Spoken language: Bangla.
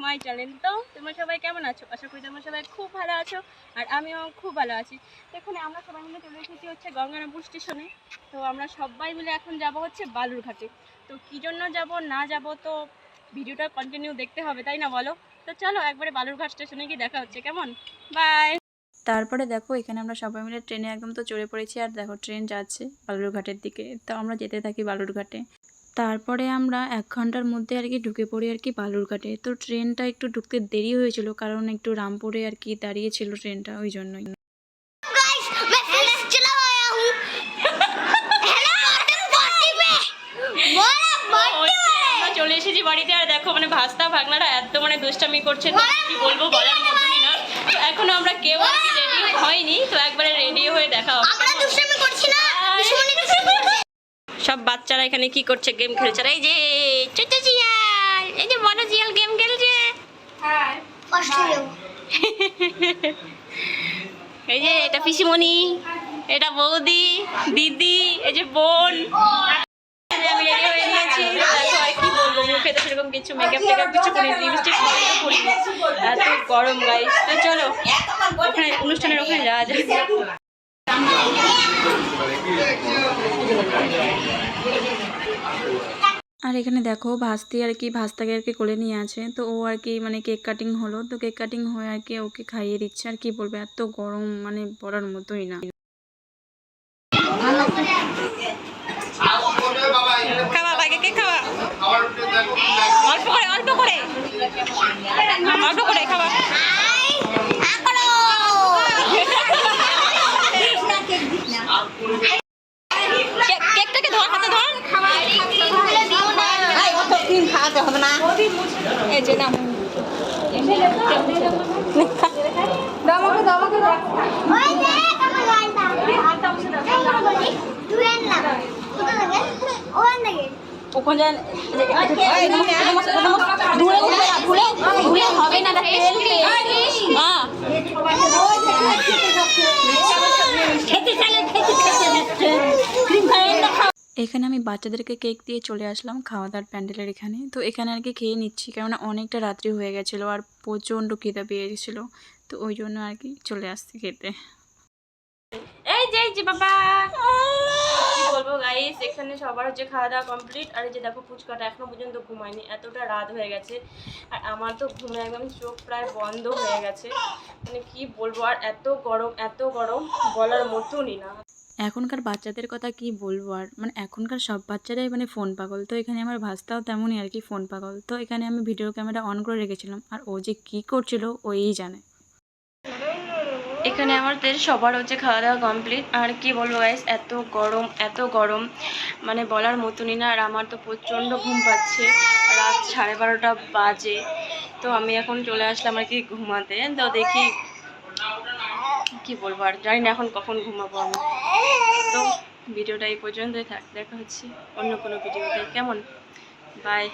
My channel. তো তোমরা সবাই কেমন আছো? আশা করি তোমরা সবাই খুব ভালো আছো, আর আমিও খুব ভালো আছি। তো এখানে আমরা সবাই মিলে চলে এসেছি হচ্ছে গঙ্গারামপুর স্টেশনে। তো আমরা সবাই মিলে এখন যাব হচ্ছে বালুরঘাটে। তো কী জন্য যাব না যাব তো ভিডিওটা কন্টিনিউ দেখতে হবে, তাই না বলো? তো চলো একবারে বালুরঘাট স্টেশনে গিয়ে দেখা হচ্ছে, কেমন? বাই। তারপরে দেখো এখানে আমরা সবাই মিলে ট্রেনে একদম তো চড়ে পড়েছি, আর দেখো ট্রেন যাচ্ছে বালুরঘাটের দিকে। তো আমরা যেতে থাকি বালুরঘাটে। তারপরে আমরা 1 ঘন্টার মধ্যে আর কি ঢুকে পড়ি আর কি বালুরঘাটে। তো ট্রেনটা একটু ঢুকতে দেরি হয়েছিল, কারণ একটু রামপুরে আর কি দাঁড়িয়েছিল ট্রেনটা, ওই জন্যই। চলে এসেছি বাড়িতে, আর দেখো মানে ভাস্তা ভাগনারা এত মানে দুষ্টামি করছে, কি বলবো বলার মতনই না। তো এখনো আমরা কেউ আর কি রেডি হয়নি, তো একবারে রেডি হয়ে দেখা হবে। সব বাচ্চারা এখানে কি করছে? গেম খেলছে। এই যে ছোট জিয়াল, এই যে বড় জিয়াল গেম খেলছে। এই যে এটা পিসিমণি, এটা বৌদি, দিদি, এই যে বোন। আমি রেডি হয়ে নিয়েছি। দেখো আর কি বলবো, মুখে তো সেরকম কিছু মেকআপ টেকআপ কিছু করি, লিপস্টিক করি, এত গরম গাইস। তো চলো ওখানে অনুষ্ঠানের ওখানে যাওয়া যায়। আর এখানে দেখো ভাস্তি আর কি ভাস্তাকে আর কি কোলে নিয়ে আছে। তো ও আর কি মানে কেক কাটিং হলো, তো কেক কাটিং হয়ে আর কি ওকে খাইয়ে দিচ্ছে। আর কি বলবো, এত গরম মানে বলার মতোই না। খাওয়া বাইকে কে খাওয়া, অল্প করে অল্প করে অল্প করে খাওয়া। কেকটাকে ধর, হাতে ধর। খাওয়াতে হবে না, এই যে না ওখানে হবে না এখানে আমি বাচ্চাদেরকে কেক দিয়ে চলে আসলাম খাওয়া দাওয়ার প্যান্ডেলের এখানে। তো এখানে আর কি খেয়ে নিচ্ছি, কেননা অনেকটা রাত্রি হয়ে গেছিলো আর প্রচণ্ড খিদে পেয়ে গেছিলো। তো ওই জন্য আর কি চলে আসছি খেতে। এই যে বাবা, কি বলবো গাইস, এখানে সবার হচ্ছে খাওয়া দাওয়া কমপ্লিট। আর এই যে দেখো ফুচকাটা এখনো পর্যন্ত ঘুমায়নি, এতটা রাত হয়ে গেছে। আর আমার তো ঘুমে একদম চোখ প্রায় বন্ধ হয়ে গেছে, মানে কি বলবো। আর এত গরম বলার মতনই না। এখনকার বাচ্চাদের কথা কি বলবো, আর মানে এখনকার সব বাচ্চারাই মানে ফোন পাগল। তো এখানে আমার ভাস্তাও তেমনই আর কি ফোন পাগল। তো এখানে আমি ভিডিও ক্যামেরা অন করে রেখেছিলাম, আর ও যে কী করছিল ওই জানে। এখানে আমাদের সবার হচ্ছে খাওয়া দাওয়া কমপ্লিট। আর কি বলবো গাইস, এত গরম মানে বলার মতনই না। আর আমার তো প্রচণ্ড ঘুম পাচ্ছে, রাত 12:30 বাজে। তো আমি এখন চলে আসলাম আর কি ঘুমাতে। তো দেখি কি বলবো, আর জানি না এখন কখন ঘুমাবো আমি। তো ভিডিওটা এই পর্যন্তই থাক, দেখা হচ্ছে অন্য কোনো ভিডিওতে, কেমন? বাই।